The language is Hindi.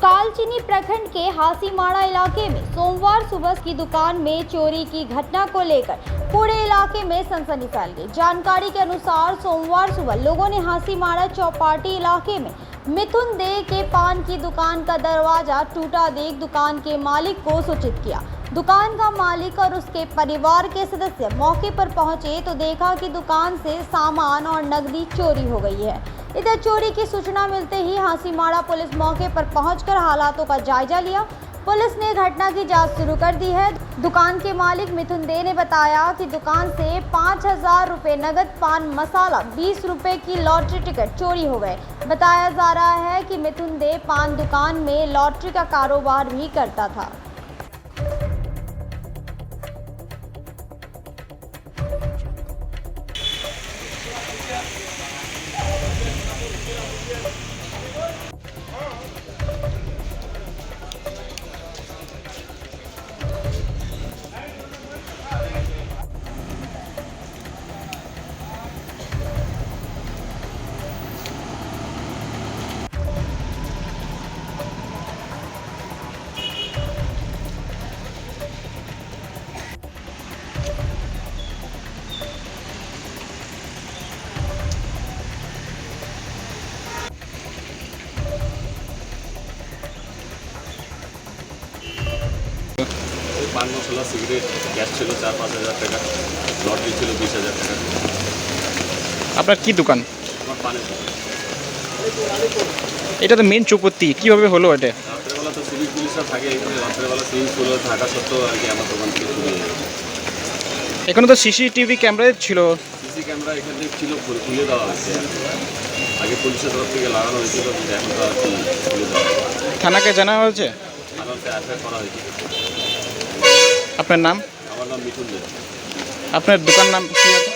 कालचिनी प्रखंड के हासीमाड़ा इलाके में सोमवार सुबह की दुकान में चोरी की घटना को लेकर पूरे इलाके में सनसनी फैल गई। जानकारी के अनुसार सोमवार सुबह लोगों ने हासीमाड़ा चौपाटी इलाके में मिथुन दे के पान की दुकान का दरवाजा टूटा देख दुकान के मालिक को सूचित किया। दुकान का मालिक और उसके परिवार के सदस्य मौके पर पहुंचे तो देखा कि दुकान से सामान और नकदी चोरी हो गई है। इधर चोरी की सूचना मिलते ही हासीमाड़ा पुलिस मौके पर पहुंचकर हालातों का जायजा लिया। पुलिस ने घटना की जांच शुरू कर दी है। दुकान के मालिक मिथुन दे ने बताया कि दुकान से 5,000 रुपये नगद, पान मसाला, 20 रुपये की लॉटरी टिकट चोरी हो गए। बताया जा रहा है कि मिथुन दे पान दुकान में लॉटरी का कारोबार भी करता था। पान मसला सिगरेट গ্যাস ছিল 4-5 হাজার টাকা, লটারি ছিল 20,000 টাকা। আপনার কি দোকান? আমার পানের দোকান। এটা তো মেন চৌপত্তি, কিভাবে হলো এটা? রাত্রেবেলা তো সিভিক পুলিশরা থাকে এখানে, রাত্রেবেলা সিভিক পুলিশ থাকা সত্ত্বেও আর কি আমার দোকান থেকে চুরি হয়ে গেছে। এখানে তো সিসিটিভি ক্যামেরা ছিল। সিসি ক্যামেরা এখানে ছিল, খুলে দেওয়া হয়েছে। আগে পুলিশের তরফ থেকে লাগানো হয়েছিল, কিন্তু এখন তো আর কি খুলে দেওয়া হয়েছে। থানাকে জানা হয়েছে? থানাতে এফআইআর করা হয়েছে। আপনার নাম? আমার নাম মিঠুন দে। আপনার দোকান নাম কি আছে?